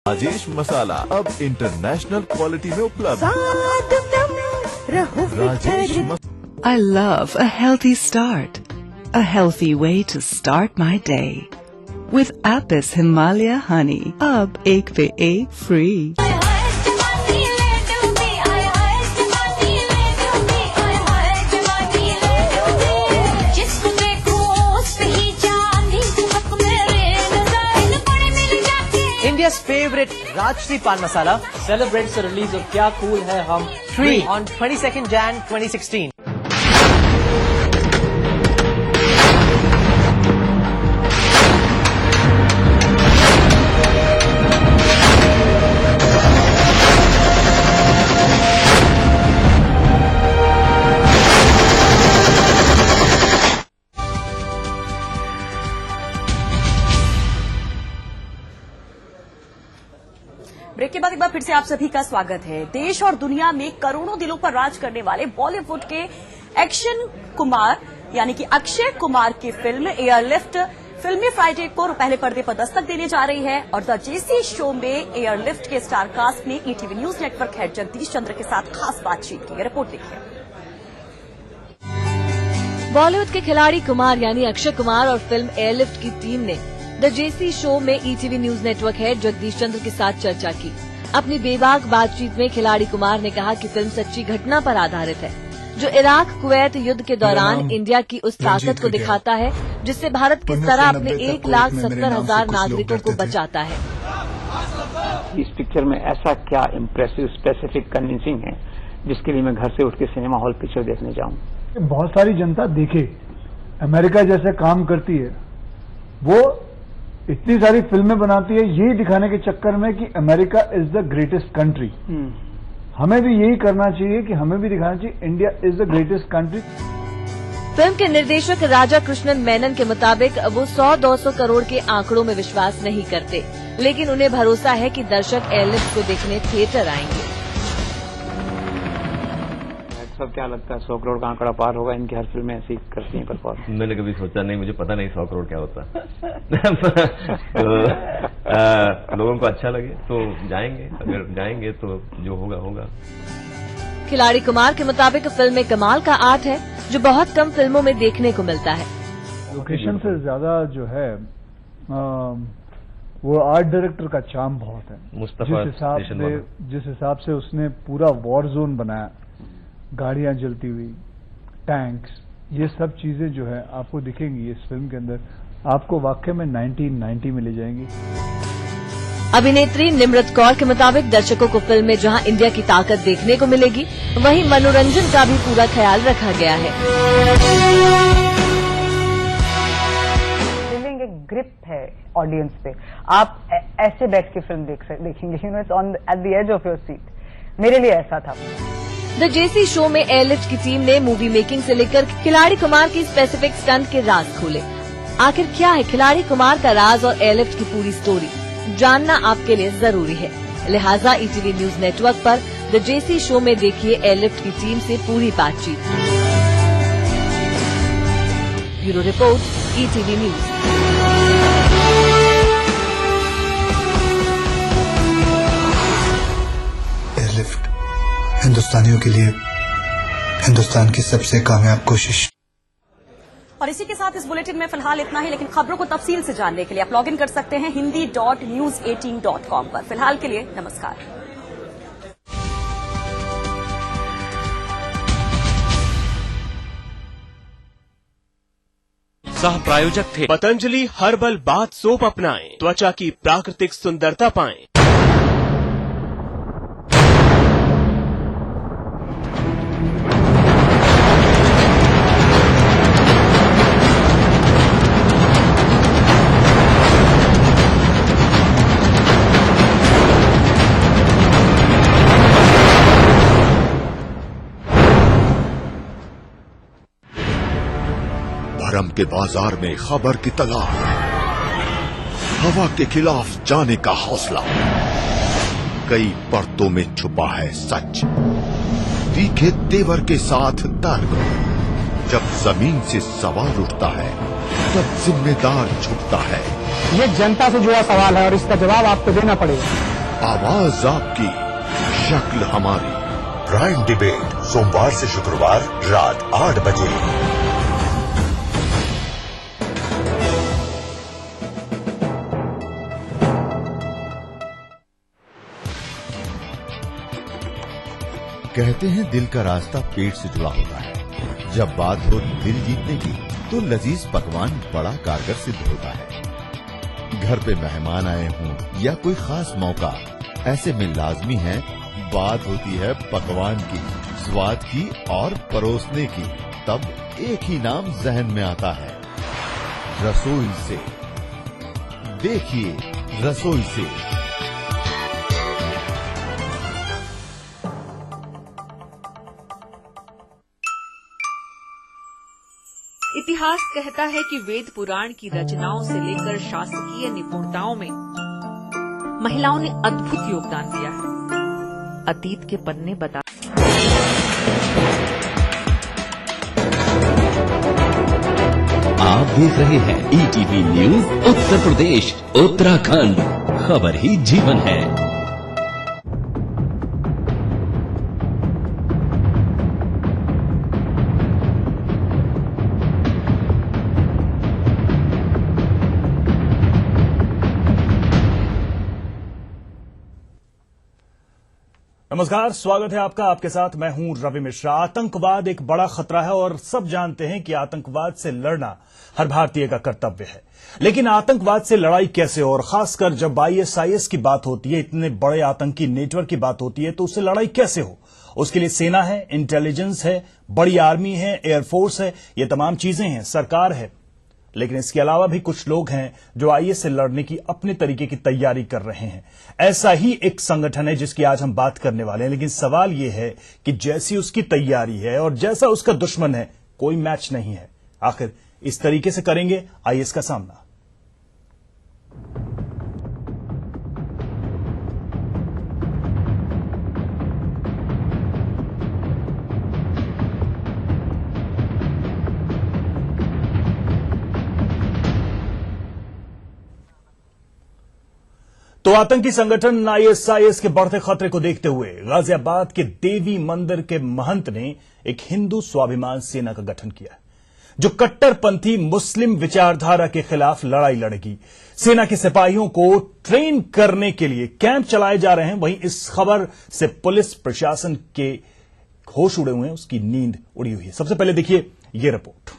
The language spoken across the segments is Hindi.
राजेश मसाला अब इंटरनेशनल क्वालिटी में उपलब्ध। Rajesh I love a healthy start. A healthy way to start my day. With Apis Himalaya Honey. अब 1 पे 1 free. India's favorite Rajshri Pan Masala celebrates the release of Kya Cool Hai Hum 3 on 22nd Jan 2016. Break के बाद एक बार फिर से आप सभी का स्वागत है। देश और दुनिया में करोड़ों दिलों पर राज करने वाले बॉलीवुड के एक्शन कुमार यानी कि अक्षय कुमार की फिल्म एयरलिफ्ट फिल्मी फ्राइडे को पहले पर्दे पर दस्तक देने जा रही है और द जेसी शो में एयरलिफ्ट के स्टार कास्ट ने ETV news network head Jagdish Chandra के साथ खास बातचीत की। रिपोर्ट देखिए। बॉलीवुड के खिलाड़ी कुमार यानी अक्षय कुमार और फिल्म एयरलिफ्ट की टीम ने द जेसी शो में ETV news network head Jagdish Chandra के साथ चर्चा की। अपनी बेबाक बातचीत में खिलाड़ी कुमार ने कहा कि फिल्म सच्ची घटना पर आधारित है जो इराक कुवैत युद्ध के दौरान इंडिया की उस ताकत को दिखाता है जिससे भारत किस तरह अपने 1,70,000 नागरिकों को बचाता है। इस पिक्चर में ऐसा क्या इम्प्रेसिव स्पेसिफिक कन्विंसिंग है जिसके लिए मैं घर से उठ के सिनेमा हॉल पिक्चर देखने जाऊं। बहुत सारी जनता देखे अमेरिका जैसे काम करती है, वो इतनी सारी फिल्में बनाती है यही दिखाने के चक्कर में कि America is the greatest country. हमें भी यही करना चाहिए कि हमें भी दिखाना चाहिए India is the greatest country. Film के निर्देशक राजा कृष्णन मेनन के मुताबिक वो 100-200 करोड़ के आंकड़ों में विश्वास नहीं करते, लेकिन उन्हें भरोसा है कि दर्शक एयरलिफ्ट को देखने थिएटर आएंगे। सब क्या लगता है 100 करोड़ का आंकड़ा पार होगा? इनकी हर फिल्में ऐसी करती हैं परफॉर्म। मैंने कभी सोचा नहीं, मुझे पता नहीं 100 करोड़ क्या होता है। तो लोगों को अच्छा लगे तो जाएंगे, अगर जाएंगे तो जो होगा होगा। खिलाड़ी कुमार के मुताबिक फिल्म में कमाल का आर्ट है जो बहुत कम फिल्मों में देखने को मिलता है। लोकेशन से ज्यादा जो है वो आर्ट डायरेक्टर का चार्म बहुत है। जिस हिसाब से उसने पूरा वॉर जोन बनाया, गाड़ियां जलती हुई, टैंक्स, ये सब चीजें जो है आपको दिखेंगी इस फिल्म के अंदर, आपको वाकई में 1990 में ले जाएंगी। अभिनेत्री निम्रत कौर के मुताबिक दर्शकों को फिल्म में जहां इंडिया की ताकत देखने को मिलेगी, वहीं मनोरंजन का भी पूरा ख्याल रखा गया है। फीलिंग एक ग्रिप है ऑडियंस पे, आप ऐसे बैठ के फिल्म देखेंगे, you know it's on at the edge of your seat. मेरे लिए ऐसा था। द जेसी शो में एयरलिफ्ट की टीम ने मूवी मेकिंग से लेकर खिलाड़ी कुमार की स्पेसिफिक स्टंट के राज खोले। आखिर क्या है खिलाड़ी कुमार का राज और एयरलिफ्ट की पूरी स्टोरी, जानना आपके लिए जरूरी है। लिहाजा ईटीवी न्यूज नेटवर्क पर द जेसी शो में देखिए एयरलिफ्ट की टीम से पूरी बातचीत। Bureau report, ETV news. Airlift हिंदुस्तानियों के लिए हिंदुस्तान की सबसे कामयाब कोशिश। और इसी के साथ इस बुलेटिन में फिलहाल इतना ही, लेकिन खबरों को तफसील से जानने के लिए आप लॉग इन कर सकते हैं hindi.news18.com पर। फिलहाल के लिए नमस्कार। सह प्रायोजक थे पतंजलि हर्बल बाथ सोप। अपनाएं, त्वचा की प्राकृतिक सुंदरता पाएं। धर्म के बाजार में खबर की तलाश, हवा के खिलाफ जाने का हौसला, कई परतों में छुपा है सच, तीखे तेवर के साथ तर्क। जब जमीन से सवाल उठता है तब जिम्मेदार झुकता है। ये जनता से जुड़ा सवाल है और इसका जवाब आपको देना पड़ेगा। आवाज आपकी, शक्ल हमारी। प्राइम डिबेट सोमवार से शुक्रवार रात 8 बजे। कहते हैं दिल का रास्ता पेट से जुड़ा होता है। जब बात हो दिल जीतने की तो लजीज पकवान बड़ा कारगर सिद्ध होता है। घर पे मेहमान आए हों या कोई खास मौका, ऐसे में लाजमी है बात होती है पकवान की, स्वाद की और परोसने की। तब एक ही नाम जहन में आता है, रसोई से। देखिए रसोई से। इतिहास कहता है कि वेद पुराण की रचनाओं से लेकर शासकीय निपुणताओं में महिलाओं ने अद्भुत योगदान दिया है। अतीत के पन्ने बता आप देख रहे हैं ETV न्यूज उत्तर प्रदेश उत्तराखंड, खबर ही जीवन है। नमस्कार, स्वागत है आपका। आपके साथ मैं हूं रवि मिश्रा। आतंकवाद एक बड़ा खतरा है और सब जानते हैं कि आतंकवाद से लड़ना हर भारतीय का कर्तव्य है। लेकिन आतंकवाद से लड़ाई कैसे हो, और खासकर जब ISIS की बात होती है, इतने बड़े आतंकी नेटवर्क की बात होती है, तो उससे लड़ाई कैसे हो? उसके लिए सेना है, इंटेलिजेंस है, बड़ी आर्मी है, एयरफोर्स है, ये तमाम चीजें हैं, सरकार है। लेकिन इसके अलावा भी कुछ लोग हैं जो IS से लड़ने की अपने तरीके की तैयारी कर रहे हैं। ऐसा ही एक संगठन है जिसकी आज हम बात करने वाले हैं। लेकिन सवाल यह है कि जैसी उसकी तैयारी है और जैसा उसका दुश्मन है, कोई मैच नहीं है। आखिर इस तरीके से करेंगे IS का सामना। तो आतंकी संगठन ISIS के बढ़ते खतरे को देखते हुए गाजियाबाद के देवी मंदिर के महंत ने एक हिंदू स्वाभिमान सेना का गठन किया, जो कट्टरपंथी मुस्लिम विचारधारा के खिलाफ लड़ाई लड़ेगी। सेना के सिपाहियों को ट्रेन करने के लिए कैंप चलाए जा रहे हैं। वहीं इस खबर से पुलिस प्रशासन के होश उड़े हुए हैं, उसकी नींद उड़ी हुई है। सबसे पहले देखिए ये रिपोर्ट।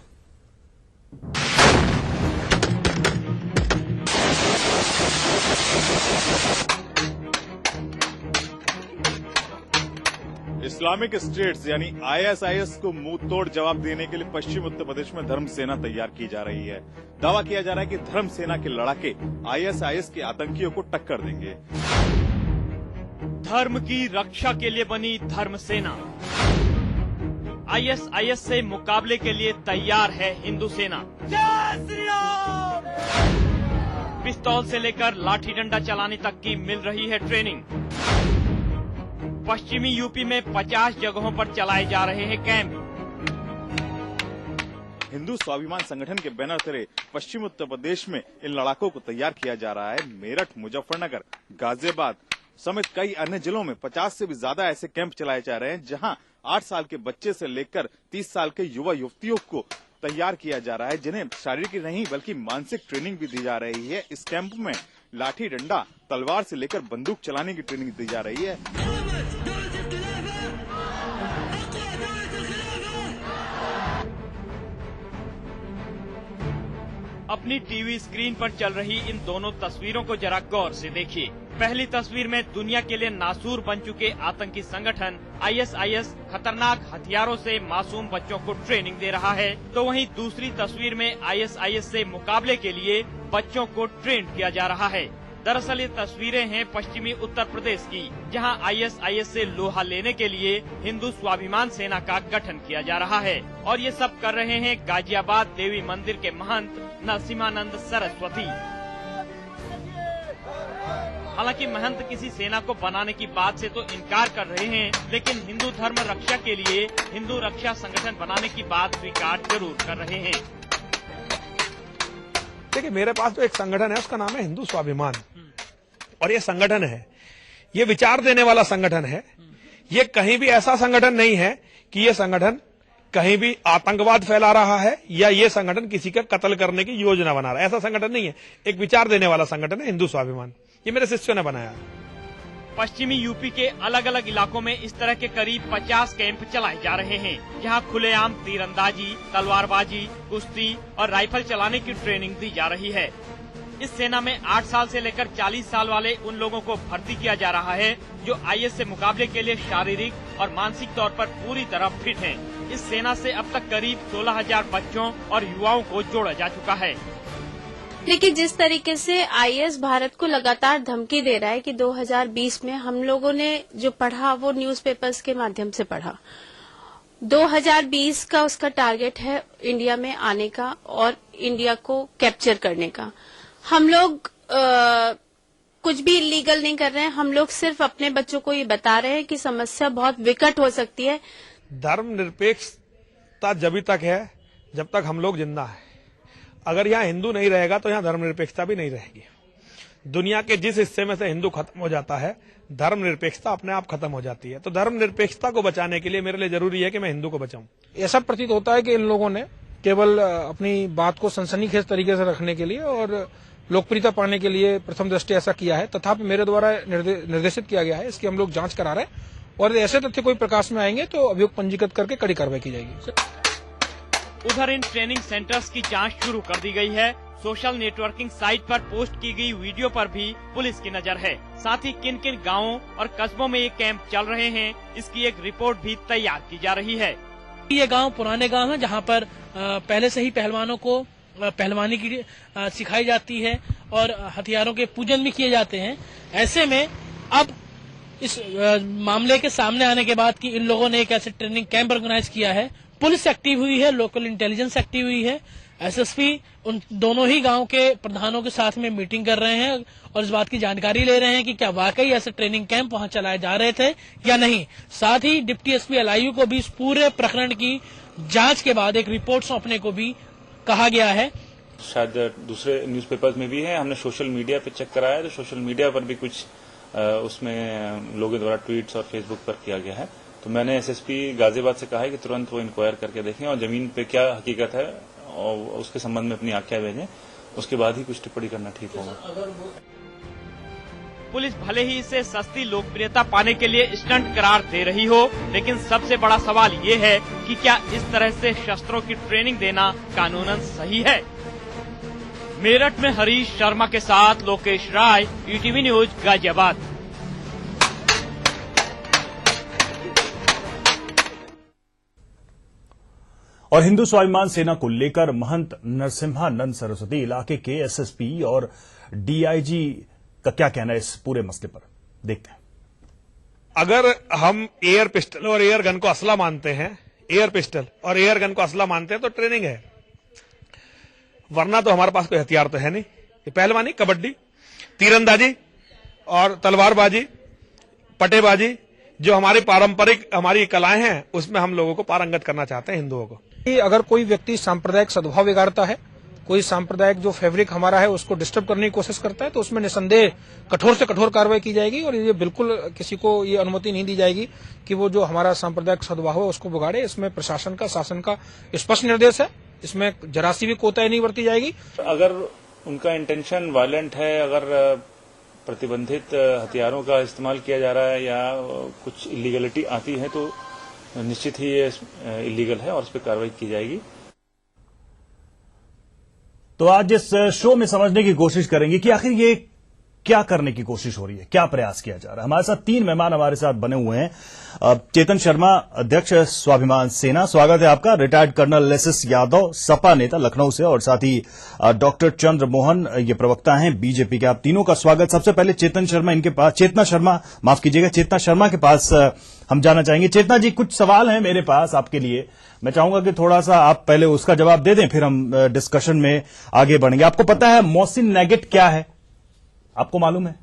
इस्लामिक स्टेट्स यानी ISIS को मुंह तोड़ जवाब देने के लिए पश्चिम उत्तर प्रदेश में धर्म सेना तैयार की जा रही है। दावा किया जा रहा है कि धर्म सेना के लड़ाके ISIS के आतंकियों को टक्कर देंगे। धर्म की रक्षा के लिए बनी धर्म सेना, ISIS से मुकाबले के लिए तैयार है हिंदू सेना। जय श्री राम। पिस्तौल से लेकर लाठी डंडा चलाने तक की मिल रही है ट्रेनिंग। पश्चिमी यूपी में 50 जगहों पर चलाए जा रहे हैं कैंप। हिंदू स्वाभिमान संगठन के बैनर तले पश्चिम उत्तर प्रदेश में इन लड़ाकों को तैयार किया जा रहा है। मेरठ, मुजफ्फरनगर, गाजियाबाद समेत कई अन्य जिलों में 50 से भी ज्यादा ऐसे कैंप चलाए जा रहे हैं, जहां 8 साल के बच्चे से लेकर 30 साल के युवा युवतियों को तैयार किया जा रहा है, जिन्हें शारीरिक नहीं बल्कि मानसिक ट्रेनिंग भी दी जा रही है। इस कैंप में लाठी डंडा, तलवार से लेकर बंदूक चलाने की ट्रेनिंग दी जा रही है। अपनी टीवी स्क्रीन पर चल रही इन दोनों तस्वीरों को जरा गौर से देखिए। पहली तस्वीर में दुनिया के लिए नासूर बन चुके आतंकी संगठन ISIS खतरनाक हथियारों से मासूम बच्चों को ट्रेनिंग दे रहा है, तो वहीं दूसरी तस्वीर में ISIS से मुकाबले के लिए बच्चों को ट्रेन किया जा रहा है। दरअसल ये तस्वीरें हैं पश्चिमी उत्तर प्रदेश की, जहां ISIS से लोहा लेने के लिए हिंदू स्वाभिमान सेना का गठन किया जा रहा है। और ये सब कर रहे हैं गाजियाबाद देवी मंदिर के महंत नरसिम्हानंद सरस्वती। हालांकि महंत किसी सेना को बनाने की बात से तो इनकार कर रहे हैं, लेकिन हिंदू धर्म रक्षा के लिए हिंदू रक्षा संगठन बनाने की बात स्वीकार जरूर कर रहे हैं। देखिए मेरे पास जो एक संगठन है उसका नाम है हिंदू स्वाभिमान, और ये संगठन है, ये विचार देने वाला संगठन है। ये कहीं भी ऐसा संगठन नहीं है कि ये संगठन कहीं भी आतंकवाद फैला रहा है या ये संगठन किसी का कत्ल करने की योजना बना रहा है, ऐसा संगठन नहीं है। एक विचार देने वाला संगठन है हिंदू स्वाभिमान, ये मेरे शिष्यों ने बनाया। पश्चिमी यूपी के अलग अलग इलाकों में इस तरह के करीब 50 कैंप चलाए जा रहे हैं, जहां खुलेआम तीरंदाजी, तलवारबाजी, कुश्ती और राइफल चलाने की ट्रेनिंग दी जा रही है। इस सेना में 8 साल से लेकर 40 साल वाले उन लोगों को भर्ती किया जा रहा है जो आईएस से मुकाबले के लिए शारीरिक और मानसिक तौर पर पूरी तरह फिट हैं। इस सेना से अब तक करीब 16,000 बच्चों और युवाओं को जोड़ा जा चुका है। लेकिन जिस तरीके से आईएस भारत को लगातार धमकी दे रहा है कि 2020 में हम लोगों ने जो पढ़ा वो न्यूज़पेपर्स के माध्यम से पढ़ा, 2020 का उसका टारगेट है इंडिया में आने का और इंडिया को कैप्चर करने का। हम लोग कुछ भी इलीगल नहीं कर रहे हैं, हम लोग सिर्फ अपने बच्चों को ये बता रहे हैं कि समस्या बहुत विकट हो सकती है। धर्मनिरपेक्षता जब तक है जब तक हम लोग जिंदा हैं। अगर यहाँ हिंदू नहीं रहेगा तो यहाँ धर्मनिरपेक्षता भी नहीं रहेगी। दुनिया के जिस हिस्से में से हिंदू खत्म हो जाता है, धर्मनिरपेक्षता अपने आप खत्म हो जाती है। तो धर्मनिरपेक्षता को बचाने के लिए मेरे लिए जरूरी है कि मैं हिंदू को बचाऊं। ऐसा प्रतीत होता है कि इन लोगों ने केवल अपनी बात को सनसनीखेज तरीके से रखने के लिए और लोकप्रियता पाने के लिए प्रथम दृष्टि ऐसा किया है, तथापि मेरे द्वारा निर्देशित किया गया है। इसकी हम लोग जांच करा रहे हैं और ऐसे तथ्य कोई प्रकाश में आएंगे तो अभियोग पंजीकृत करके कड़ी कार्रवाई की जाएगी। उधर इन ट्रेनिंग सेंटर्स की जांच शुरू कर दी गई है। सोशल नेटवर्किंग साइट पर पोस्ट की गई वीडियो पर भी पुलिस की नजर है। साथ ही किन किन गाँवों और कस्बों में ये कैंप चल रहे हैं, इसकी एक रिपोर्ट भी तैयार की जा रही है। ये गांव पुराने गांव है जहां पर पहले से ही पहलवानों को पहलवानी की सिखाई जाती है और हथियारों के पूजन भी किए जाते हैं। ऐसे में अब इस मामले के सामने आने के बाद कि इन लोगों ने एक ऐसे ट्रेनिंग कैंप ऑर्गेनाइज किया है, पुलिस एक्टिव हुई है, लोकल इंटेलिजेंस एक्टिव हुई है, एसएसपी उन दोनों ही गांव के प्रधानों के साथ में मीटिंग कर रहे हैं और इस बात की जानकारी ले रहे हैं कि क्या वाकई ऐसे ट्रेनिंग कैंप वहां चलाए जा रहे थे या नहीं। साथ ही डिप्टी एसपी एलआईयू को भी इस पूरे प्रकरण की जांच के बाद एक रिपोर्ट सौंपने को भी कहा गया है। शायद दूसरे न्यूज़पेपर्स में भी है, हमने सोशल मीडिया पे चेक कराया तो सोशल मीडिया पर भी कुछ उसमें लोगों द्वारा ट्वीट्स और फेसबुक पर किया गया है। तो मैंने एसएसपी गाजियाबाद से कहा है कि तुरंत वो इंक्वायर करके देखें और जमीन पे क्या हकीकत है और उसके संबंध में अपनी आख्या भेजें, उसके बाद ही कुछ टिप्पणी करना ठीक होगा। पुलिस भले ही इसे सस्ती लोकप्रियता पाने के लिए स्टंट करार दे रही हो, लेकिन सबसे बड़ा सवाल ये है कि क्या इस तरह से शस्त्रों की ट्रेनिंग देना कानूनन सही है। मेरठ में हरीश शर्मा के साथ लोकेश राय, ईटीवी न्यूज, गाजियाबाद। और हिंदू स्वाभिमान सेना को लेकर महंत नरसिम्हानंद सरस्वती इलाके के एसएसपी और डीआईजी का क्या कहना है इस पूरे मसले पर, देखते हैं। अगर हम एयर पिस्टल और एयर गन को असला मानते हैं, एयर पिस्टल और एयर गन को असला मानते हैं तो ट्रेनिंग है, वरना तो हमारे पास कोई हथियार तो है नहीं। ये पहलवानी, कबड्डी, तीरंदाजी और तलवारबाजी, पटेबाजी, जो हमारी पारंपरिक हमारी कलाएं हैं, उसमें हम लोगों को पारंगत करना चाहते हैं हिंदुओं को। अगर कोई व्यक्ति सांप्रदायिक सद्भाव बिगाड़ता है, कोई सांप्रदायिक जो फैब्रिक हमारा है उसको डिस्टर्ब करने की कोशिश करता है, तो उसमें निसंदेह कठोर से कठोर कार्रवाई की जाएगी और ये बिल्कुल किसी को ये अनुमति नहीं दी जाएगी कि वो जो हमारा सांप्रदायिक सद्भाव है उसको बिगाड़े। इसमें प्रशासन का, शासन का स्पष्ट निर्देश है, इसमें जरा सी भी कोताही नहीं बरती जाएगी। अगर उनका इंटेंशन वायलेंट है, अगर प्रतिबंधित हथियारों का इस्तेमाल किया जा रहा है या कुछ इलीगलिटी आती है तो निश्चित ही ये इलीगल है और इस पर कार्रवाई की जाएगी। तो आज इस शो में समझने की कोशिश करेंगे कि आखिर ये क्या करने की कोशिश हो रही है, क्या प्रयास किया जा रहा है। हमारे साथ 3 मेहमान हमारे साथ बने हुए हैं। चेतन शर्मा, अध्यक्ष स्वाभिमान सेना, स्वागत है आपका। Retired colonel SS Yadav, Sapa नेता लखनऊ से, और साथ ही डॉक्टर चंद्र मोहन, ये प्रवक्ता हैं बीजेपी के। आप तीनों का स्वागत। सबसे पहले चेतना शर्मा के पास हम जाना चाहेंगे। चेतना जी, कुछ सवाल हैं मेरे पास आपके लिए, मैं चाहूंगा कि थोड़ा सा आप पहले उसका जवाब दे दें, फिर हम डिस्कशन में आगे बढ़ेंगे। आपको पता है मोहसिन नैगेट क्या है? आपको मालूम है?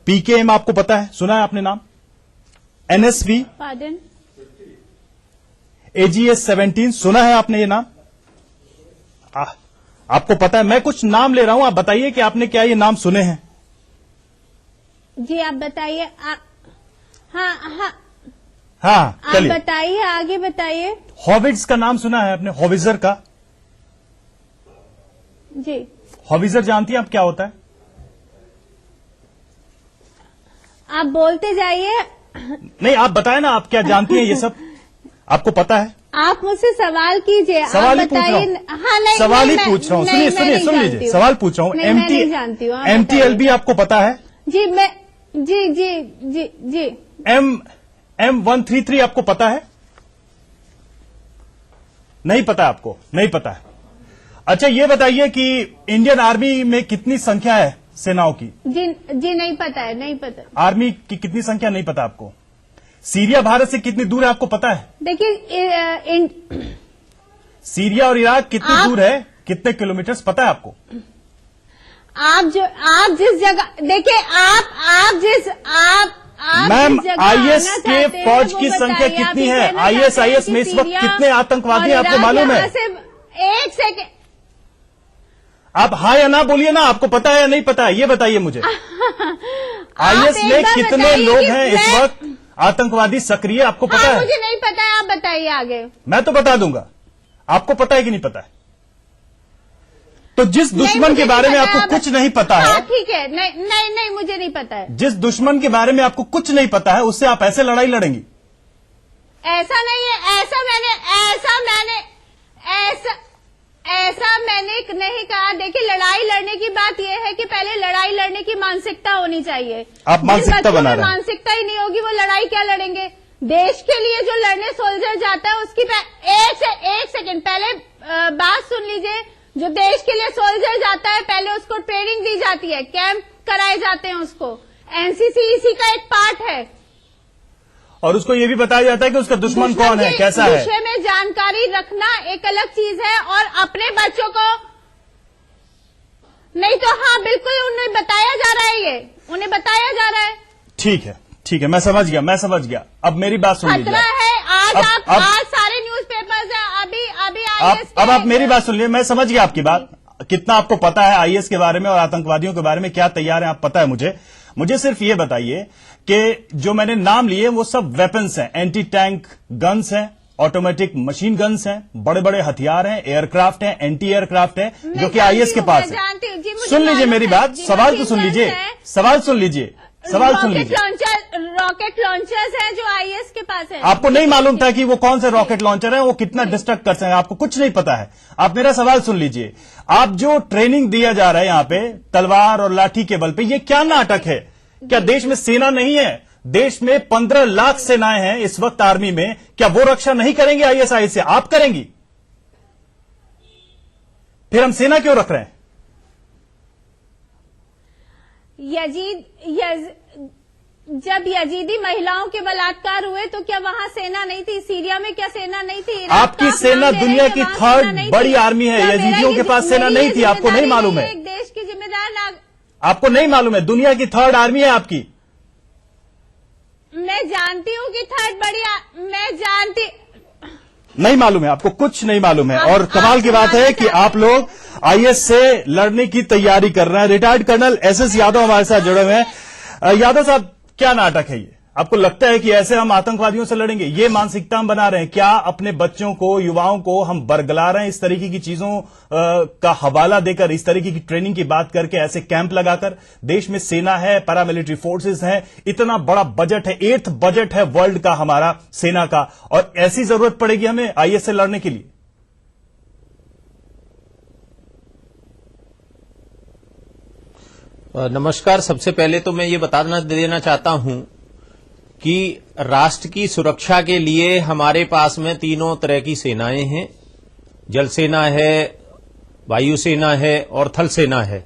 पीकेएम आपको पता है, सुना है आपने नाम? एनएसवी, एजीएस 17 सुना है आपने ये नाम? आपको पता है, मैं कुछ नाम ले रहा हूं, आप बताइए कि आपने क्या ये नाम सुने हैं। जी आप बताइए। हाँ हाँ हाँ आप बताइए, आगे बताइए। हॉविट्ज का नाम सुना है आपने? हॉविजर का? जी। हॉविजर जानती हैं आप क्या होता है? आप बोलते जाइए। नहीं, आप बताएं ना, आप क्या जानती हैं ये सब? आपको पता है? आप मुझसे सवाल कीजिए। सवाल ही पूछ रहा हूँ। हाँ, नहीं, सवाल ही पूछ रहा हूँ। सुन लीजिए, सवाल पूछ रहा हूँ। MTLB आपको पता है? जी मैं जी M133 आपको पता है? नहीं पता आपको? नहीं पता है। अच्छा ये बताइए कि इंडियन आर्मी में कितनी संख्या है सेनाओं की? जी नहीं पता है, नहीं पता। आर्मी की कितनी संख्या नहीं पता आपको? सीरिया भारत से कितनी दूर है आपको पता है? देखिए सीरिया और इराक कितनी दूर है, कितने किलोमीटर पता है आपको? आप जिस जगह देखिए, मैम, IS के फौज की संख्या कितनी है? IS में इस वक्त कितने आतंकवादी हैं आपको मालूम है? एक सेकेंड, आप हाँ या ना बोलिए ना, आपको पता है या नहीं पता है ये बताइए मुझे। IS में कितने लोग हैं इस वक्त आतंकवादी सक्रिय, आपको पता है? मुझे नहीं पता है, आप बताइए आगे। मैं तो बता दूंगा, आपको पता है कि नहीं पता है? तो जिस दुश्मन के बारे में आपको कुछ नहीं पता है, ठीक है, नहीं मुझे नहीं पता है। जिस दुश्मन के बारे में आपको कुछ नहीं पता है उससे आप ऐसे लड़ाई लड़ेंगी? ऐसा नहीं है, ऐसा मैंने नहीं कहा। देखिए, लड़ाई लड़ने की बात यह है कि पहले लड़ाई लड़ने की मानसिकता होनी चाहिए। आप मानसिकता बना रहे हैं। मानसिकता ही नहीं होगी, वो लड़ाई क्या लड़ेंगे? देश के लिए जो लड़ने सोल्जर जाता है उसकी एक सेकंड पहले बात सुन लीजिए। जो देश के लिए सोल्जर जाता है पहले उसको ट्रेनिंग दी जाती है, कैंप कराए जाते हैं उसको। एनसीसी इसी का एक पार्ट है। और उसको ये भी बताया जाता है कि उसका दुश्मन कौन है, कैसा है। विषय में जानकारी रखना एक अलग चीज है, और अपने बच्चों को नहीं तो हाँ बिल्कुल उन्हें बताया जा रहा है, ये उन्हें बताया जा रहा है। ठीक है, मैं समझ गया। अब मेरी बात सुन लीजिए। खतरा है आज सारे न्यूज़पेपर्स है। अभी अब आप मेरी बात सुन लीजिए। मैं समझ गया आपकी बात, कितना आपको पता है IS के बारे में और आतंकवादियों के बारे में, क्या तैयार है आप पता है मुझे सिर्फ ये बताइए कि जो मैंने नाम लिए वो सब वेपन्स हैं, एंटी टैंक गन्स हैं, ऑटोमेटिक मशीन गन्स हैं, बड़े बड़े हथियार हैं, एयरक्राफ्ट हैं, एंटी एयरक्राफ्ट हैं, जो कि IS के पास है। सुन लीजिए मेरी बात, सवाल तो सुन लीजिए। रॉकेट लॉन्चर्स हैं जो IS के पास है। आपको नहीं मालूम था कि वो कौन से रॉकेट लॉन्चर हैं, वो कितना डिस्ट्रक्ट कर सकते हैं, आपको कुछ नहीं पता है। आप मेरा सवाल सुन लीजिए। आप जो ट्रेनिंग दिया जा रहा है यहाँ पे तलवार और लाठी के बल पे, ये क्या नाटक है? क्या देश में सेना नहीं है? देश में 15 लाख सेनाएं हैं इस वक्त आर्मी में, क्या वो रक्षा नहीं करेंगे ISIS से? आप करेंगी? फिर हम सेना क्यों रख रहे हैं? जब यजीदी महिलाओं के बलात्कार हुए तो क्या वहां सेना नहीं थी? सीरिया में क्या सेना नहीं थी? आपकी सेना दुनिया की 3rd बड़ी आर्मी है, यजीदियों के पास सेना नहीं थी, आपको नहीं मालूम है? एक देश की जिम्मेदार आपको नहीं मालूम है? दुनिया की 3rd आर्मी है आपकी। मैं जानती हूँ कि 3rd बड़ी मैं जानती नहीं मालूम है आपको, कुछ नहीं मालूम है। और कमाल की बात है कि आप लोग IS से लड़ने की तैयारी कर रहे हैं। रिटायर्ड कर्नल SS यादव हमारे साथ जुड़े हुए हैं। यादव साहब, क्या नाटक है ये? आपको लगता है कि ऐसे हम आतंकवादियों से लड़ेंगे? ये मानसिकता हम बना रहे हैं क्या? अपने बच्चों को, युवाओं को हम बरगला रहे हैं इस तरीके की चीजों का हवाला देकर, इस तरीके की ट्रेनिंग की बात करके, ऐसे कैंप लगाकर? देश में सेना है, पैरामिलिट्री फोर्सेस हैं, इतना बड़ा बजट है, 8th बजट है वर्ल्ड का हमारा सेना का, और ऐसी जरूरत पड़ेगी हमें IS से लड़ने के लिए? नमस्कार। सबसे पहले तो मैं ये बता देना चाहता हूं कि राष्ट्र की सुरक्षा के लिए हमारे पास में तीनों तरह की सेनाएं हैं। जल सेना है, वायुसेना है और थल सेना है।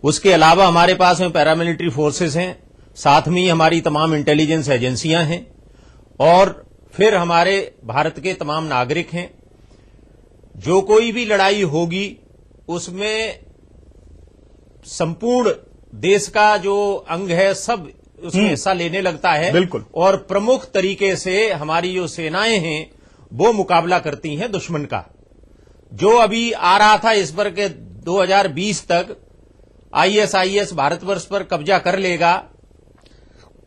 उसके अलावा हमारे पास में पैरामिलिट्री फोर्सेस हैं, साथ में ही हमारी तमाम इंटेलिजेंस एजेंसियां हैं, और फिर हमारे भारत के तमाम नागरिक हैं। जो कोई भी लड़ाई होगी उसमें संपूर्ण देश का जो अंग है सब उसमें हिस्सा लेने लगता है। बिल्कुल। और प्रमुख तरीके से हमारी जो सेनाएं हैं वो मुकाबला करती हैं दुश्मन का। जो अभी आ रहा था इस पर के 2020 तक ISIS भारतवर्ष पर कब्जा कर लेगा,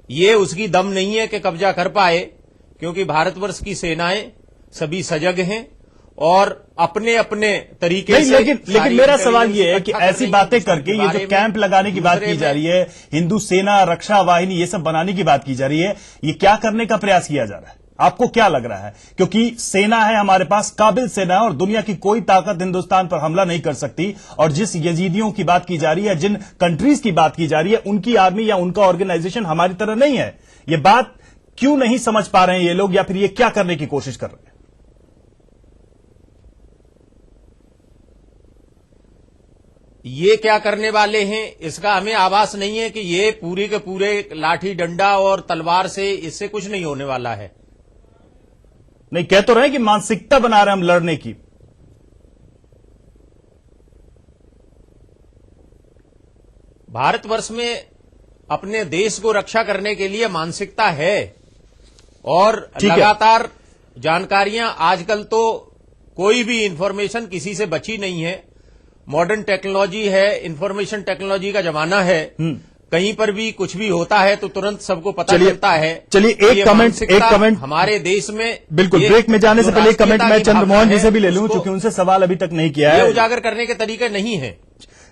ये उसकी दम नहीं है कि कब्जा कर पाए, क्योंकि भारतवर्ष की सेनाएं सभी सजग हैं और अपने अपने तरीके से। लेकिन मेरा सवाल ये है कि ऐसी बातें करके ये जो कैंप लगाने की बात की जा रही है, हिंदू सेना, रक्षा वाहिनी, ये सब बनाने की बात की जा रही है, ये क्या करने का प्रयास किया जा रहा है? आपको क्या लग रहा है? क्योंकि सेना है हमारे पास, काबिल सेना है, और दुनिया की कोई ताकत हिंदुस्तान पर हमला नहीं कर सकती। और जिस यजीदियों की बात की जा रही है, जिन कंट्रीज की बात की जा रही है, उनकी आर्मी या उनका ऑर्गेनाइजेशन हमारी तरह नहीं है। ये बात क्यों नहीं समझ पा रहे हैं ये लोग, या फिर ये क्या करने की कोशिश कर रहे हैं? ये क्या करने वाले हैं इसका हमें आभास नहीं है कि ये पूरे के पूरे लाठी डंडा और तलवार से इससे कुछ नहीं होने वाला है। नहीं, कह तो रहे हैं कि मानसिकता बना रहे हैं हम लड़ने की। भारतवर्ष में अपने देश को रक्षा करने के लिए मानसिकता है और लगातार जानकारियां, आजकल तो कोई भी इंफॉर्मेशन किसी से बची नहीं है। मॉडर्न टेक्नोलॉजी है, इंफॉर्मेशन टेक्नोलॉजी का जमाना है। कहीं पर भी कुछ भी होता है तो तुरंत सबको पता चलता है। चलिए एक कमेंट हमारे देश में, बिल्कुल ब्रेक में जाने से पहले एक कमेंट मैं चंद्रमोहन जी से भी ले लूं, क्योंकि उनसे सवाल अभी तक नहीं किया है। ये उजागर करने के तरीके नहीं है।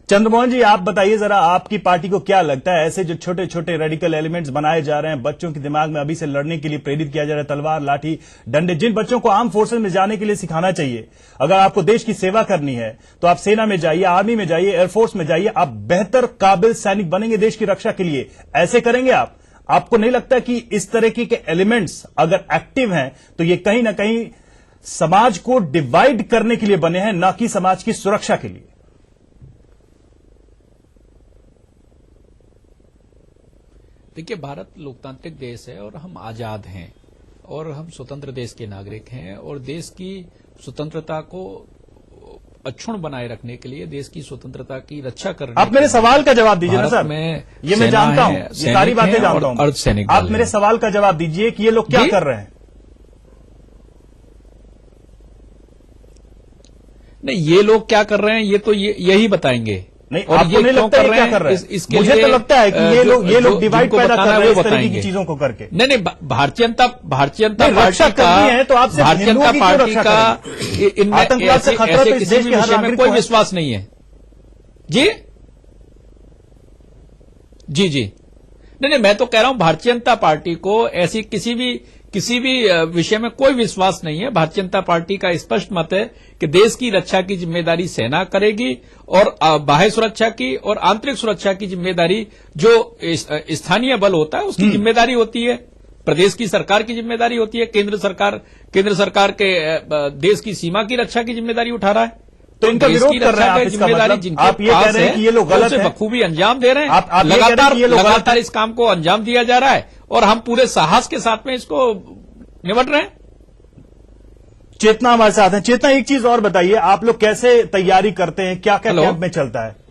चंद्रमोहन जी, आप बताइए जरा, आपकी पार्टी को क्या लगता है, ऐसे जो छोटे छोटे रेडिकल एलिमेंट्स बनाए जा रहे हैं, बच्चों के दिमाग में अभी से लड़ने के लिए प्रेरित किया जा रहा है, तलवार, लाठी, डंडे, जिन बच्चों को आर्म फोर्सेज में जाने के लिए सिखाना चाहिए। अगर आपको देश की सेवा करनी है तो आप सेना में जाइए, आर्मी में जाइए, एयरफोर्स में जाइए, आप बेहतर काबिल सैनिक बनेंगे देश की रक्षा के लिए। ऐसे करेंगे आप? आपको नहीं लगता कि इस तरह के एलिमेंट्स अगर एक्टिव हैं तो ये कहीं ना कहीं समाज को डिवाइड करने के लिए बने हैं, ना कि समाज की सुरक्षा के लिए? देखिए, भारत लोकतांत्रिक देश है और हम आजाद हैं और हम स्वतंत्र देश के नागरिक हैं, और देश की स्वतंत्रता को अक्षुण्ण बनाए रखने के लिए, देश की स्वतंत्रता की रक्षा करने, आप मेरे सवाल का जवाब दीजिए ना सर। ये मैं जानता हूं, ये सारी बातें जानता हूं, अर्धसैनिक आप मेरे सवाल का जवाब दीजिए कि ये लोग क्या कर रहे हैं? नहीं, ये लोग क्या कर रहे हैं ये तो यही बताएंगे। नहीं, आपको नहीं लगता ये क्या कर रहे हैं? मुझे तो लगता है कि ये लोग डिवाइड पैदा कर रहे हैं इस तरीके की चीजों को करके। नहीं, भारतीय जनता पार्टी का, भारतीय जनता पार्टी का आतंकवाद से खतरा तो इस देश के विषय में कोई विश्वास नहीं है। जी जी जी नहीं, मैं तो कह रहा हूं भारतीय जनता पार्टी को ऐसी किसी भी विषय में कोई विश्वास नहीं है। भारतीय जनता पार्टी का स्पष्ट मत है कि देश की रक्षा की जिम्मेदारी सेना करेगी, और बाह्य सुरक्षा की और आंतरिक सुरक्षा की जिम्मेदारी जो स्थानीय बल होता है उसकी जिम्मेदारी होती है, प्रदेश की सरकार की जिम्मेदारी होती है। केंद्र सरकार के देश की सीमा की रक्षा की जिम्मेदारी उठा रहा है। तो इनका विरोध कर रहे हैं आप? जिम्मेदारी जिनके आप ये कह रहे हैं कि ये लोग गलत हैं, बखूबी अंजाम दे रहे हैं। लगातार इस काम को अंजाम दिया जा रहा है और हम पूरे साहस के साथ में इसको निपट रहे हैं। चेतना हमारे साथ है। चेतना, एक चीज और बताइए, आप लोग कैसे तैयारी करते हैं, क्या क्या कैंप में चलता है?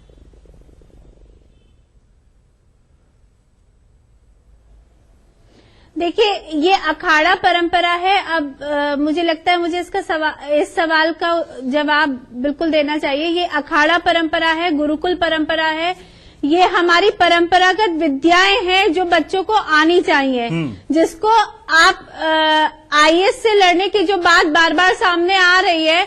देखिए, ये अखाड़ा परंपरा है। अब मुझे लगता है मुझे इस सवाल का जवाब बिल्कुल देना चाहिए। ये अखाड़ा परंपरा है, गुरुकुल परंपरा है, ये हमारी परंपरागत विद्याएं हैं जो बच्चों को आनी चाहिए। जिसको आप IAS से लड़ने की जो बात बार बार सामने आ रही है,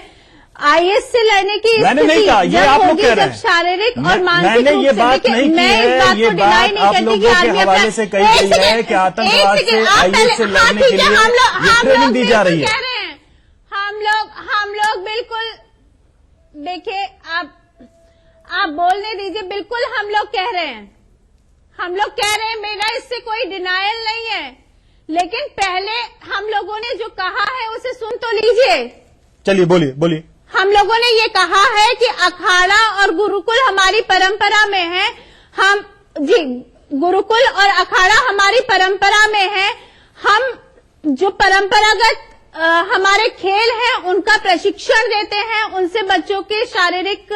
IAS से लड़ने की स्थिति जब होगी जब शारीरिक और मानसिक रूप से, मैं इस बात को डिनाई नहीं करती कि आदमी अपना आतंकवाद से IAS से लड़ने के लिए ट्रेनिंग दी जा रही है। हम लोग बिल्कुल, देखिए, आप बोलने दीजिए। बिल्कुल हम लोग कह रहे हैं, मेरा इससे कोई डिनायल नहीं है, लेकिन पहले हम लोगों ने जो कहा है उसे सुन तो लीजिए। चलिए, बोलिए। हम लोगों ने ये कहा है कि अखाड़ा और गुरुकुल हमारी परंपरा में है। गुरुकुल और अखाड़ा हमारी परंपरा में है। हम जो परंपरागत हमारे खेल हैं उनका प्रशिक्षण देते हैं, उनसे बच्चों के शारीरिक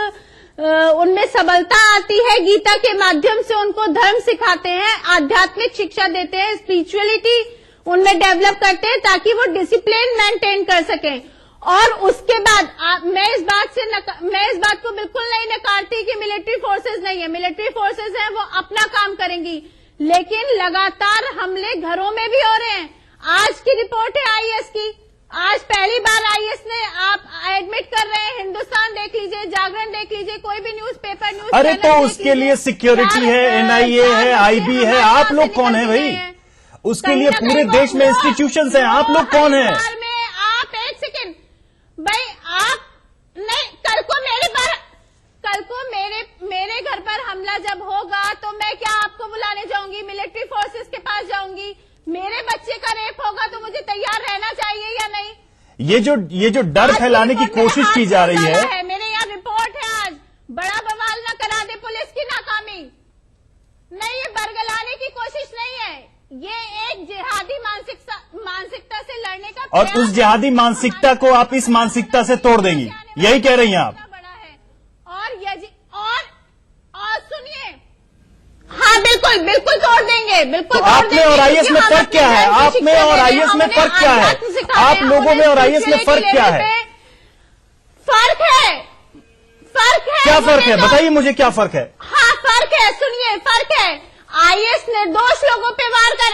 उनमें सबलता आती है। गीता के माध्यम से उनको धर्म सिखाते हैं, आध्यात्मिक शिक्षा देते हैं, स्पिरिचुअलिटी उनमें डेवलप करते हैं ताकि वो डिसिप्लिन मेंटेन कर सकें। और उसके बाद मैं इस बात को बिल्कुल नहीं नकारती कि मिलिट्री फोर्सेस नहीं है, मिलिट्री फोर्सेस हैं, वो अपना काम करेंगी, लेकिन लगातार हमले घरों में भी हो रहे हैं। आज की रिपोर्ट है आईएएस की, आज पहली बार आईएएस ने आप एडमिट कर रहे हैं, हिंदुस्तान देख लीजिए, जागरण देख लीजिए, कोई भी न्यूज़पेपर न्यूज़ अरे तो उसके लिए सिक्योरिटी है, एनआईए है, आईबी है, आप लोग कौन है भाई? उसके लिए पूरे देश में इंस्टीट्यूशंस हैं, आप लोग कौन है? आप एक सेकेंड भाई, आप नहीं, कल को मेरे घर पर हमला जब होगा तो मैं क्या आपको बुलाने जाऊंगी, मिलिट्री फोर्सेस के पास जाऊंगी? मेरे बच्चे का रेप होगा तो मुझे तैयार रहना चाहिए या नहीं? ये जो डर फैलाने की कोशिश की जा रही है, मेरे यहाँ रिपोर्ट है, आज बड़ा बवाल न करा दे पुलिस की नाकामी। नहीं, ये बरगलाने की कोशिश नहीं है, ये एक जिहादी मानसिकता से लड़ने का, और उस जिहादी मानसिकता को आप इस मानसिकता से तोड़ देंगी, यही कह रही हैं आप? और सुनिए, हाँ बिल्कुल तोड़ देंगे, बिल्कुल। तो आप में और आईएएस में फर्क क्या है? आप में और आईएएस में फर्क क्या है? आप लोगों में और आईएएस में फर्क क्या है? फर्क है। क्या फर्क है? बताइए मुझे, क्या फर्क है? हाँ फर्क है, सुनिए, फर्क है। आईएएस निर्दोष लोगों पे वार कर,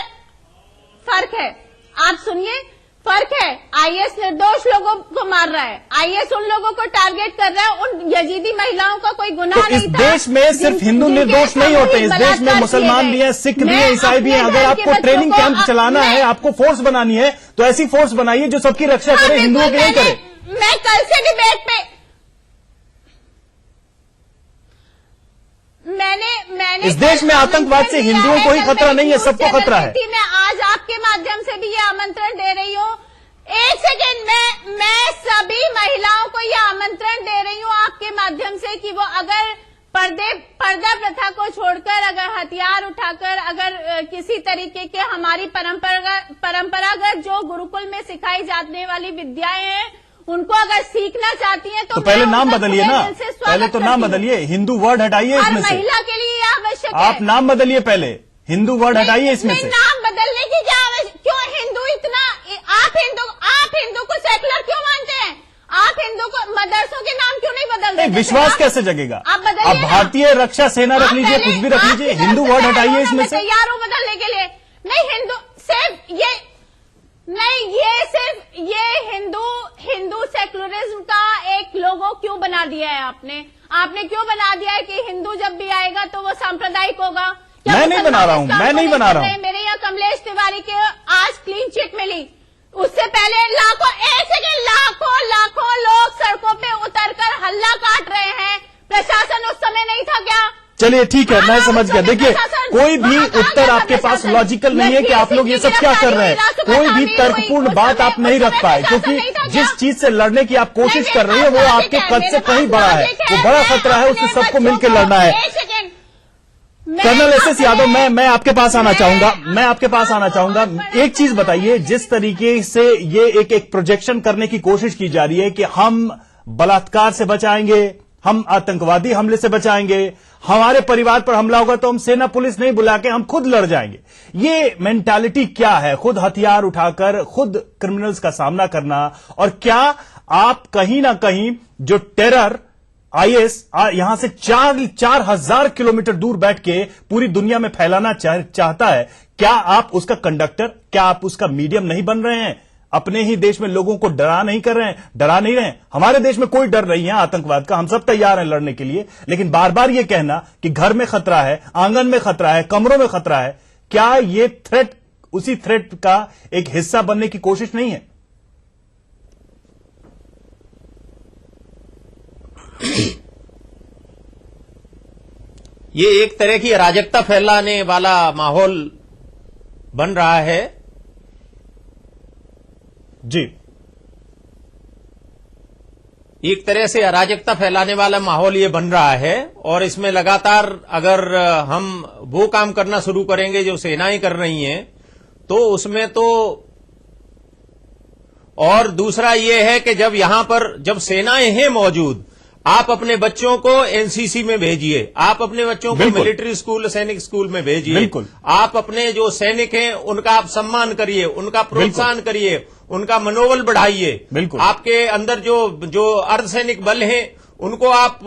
फर्क है, आप सुनिए, फर्क है। आईएएस निर्दोष लोगों को मार रहा है, आईएएस उन लोगों को टारगेट कर रहा है, उन यजीदी महिलाओं का कोई गुनाह तो नहीं था। इस देश में सिर्फ हिंदू निर्दोष नहीं होते, इस देश में मुसलमान भी हैं, सिख भी हैं, ईसाई भी हैं। अगर आपको ट्रेनिंग कैंप चलाना है, आपको फोर्स बनानी है, तो ऐसी फोर्स बनाइए जो सबकी रक्षा करे, हिंदुओं की नहीं करे। मैं कल से डिबेट पे मैंने इस देश में आतंकवाद से हिंदुओं को ही खतरा नहीं है, सबको खतरा है। मैं आज आपके माध्यम से भी ये आमंत्रण दे रही हूँ, एक सेकेंड, मैं सभी महिलाओं को ये आमंत्रण दे रही हूँ आपके माध्यम से कि वो अगर पर्दा प्रथा को छोड़कर, अगर हथियार उठाकर, अगर किसी तरीके के हमारी परंपरागत जो गुरुकुल में सिखाई जाने वाली विद्याएं हैं उनको अगर सीखना चाहती हैं तो पहले नाम बदलिए ना, पहले तो नाम बदलिए, हिंदू वर्ड हटाइए इसमें से। महिला के लिए आवश्यक है, आप नाम बदलिए, पहले हिंदू वर्ड हटाइए इसमें से। नाम बदलने की क्या आवश्यकता? क्यों हिंदू इतना, आप हिंदू को सेकुलर क्यों मानते हैं? आप हिंदू को मदरसों के नाम क्यों नहीं बदल देते? विश्वास कैसे जगेगा? आप भारतीय रक्षा सेना रख लीजिए, कुछ भी रख लीजिए, हिंदू वर्ड हटाइए इसमें से। तैयार हूं बदलने के लिए। नहीं, हिंदू सिर्फ ये हिंदू सेकुलरिज्म का एक लोगो क्यों बना दिया है आपने क्यों बना दिया है कि हिंदू जब भी आएगा तो वो सांप्रदायिक होगा? मैं नहीं बना रहा हूं, मैं नहीं बना रहा हूं। मेरे यहाँ कमलेश तिवारी के आज क्लीन चिट मिली, उससे पहले लाखों लोग सड़कों पे उतरकर हल्ला काट रहे हैं, प्रशासन उस समय नहीं था क्या? चलिए ठीक है, मैं समझ गया। देखिए, कोई भी उत्तर आपके पास लॉजिकल नहीं है कि आप लोग ये सब क्या कर रहे हैं, कोई भी तर्कपूर्ण बात आप नहीं रख पाए, क्योंकि जिस चीज से लड़ने की आप कोशिश कर रही है वो आपके कद से कहीं बड़ा है, वो बड़ा खतरा है, उससे सबको मिलकर लड़ना है। कर्नल एसएस यादव, मैं आपके पास आना चाहूंगा, एक चीज बताइए, जिस तरीके से ये एक प्रोजेक्शन करने की कोशिश की जा रही है कि हम बलात्कार से बचाएंगे, हम आतंकवादी हमले से बचाएंगे, हमारे परिवार पर हमला होगा तो हम सेना पुलिस नहीं बुला के हम खुद लड़ जाएंगे, ये मेंटालिटी क्या है? खुद हथियार उठाकर खुद क्रिमिनल्स का सामना करना। और क्या आप कहीं ना कहीं जो टेरर आईएस यहां से 4,000 किलोमीटर दूर बैठ के पूरी दुनिया में फैलाना चाहता है, क्या आप उसका कंडक्टर, क्या आप उसका मीडियम नहीं बन रहे हैं? अपने ही देश में लोगों को डरा नहीं रहे हैं। हमारे देश में कोई डर नहीं है आतंकवाद का, हम सब तैयार हैं लड़ने के लिए, लेकिन बार बार ये कहना कि घर में खतरा है, आंगन में खतरा है, कमरों में खतरा है, क्या ये थ्रेट उसी थ्रेट का एक हिस्सा बनने की कोशिश नहीं है? ये एक तरह की अराजकता फैलाने वाला माहौल बन रहा है जी, एक तरह से अराजकता फैलाने वाला माहौल ये बन रहा है। और इसमें लगातार अगर हम वो काम करना शुरू करेंगे जो सेनाएं कर रही हैं तो उसमें तो, और दूसरा ये है कि जब यहां पर जब सेनाएं हैं मौजूद, आप अपने बच्चों को एनसीसी में भेजिए, आप अपने बच्चों को मिलिट्री स्कूल, सैनिक स्कूल में भेजिए, आप अपने जो सैनिक हैं उनका आप सम्मान करिए, उनका प्रोत्साहन करिए, उनका मनोबल बढ़ाइए। आपके अंदर जो अर्धसैनिक बल हैं उनको आप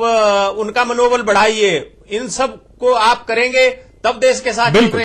उनका मनोबल बढ़ाइए। इन सब को आप करेंगे तब देश के साथ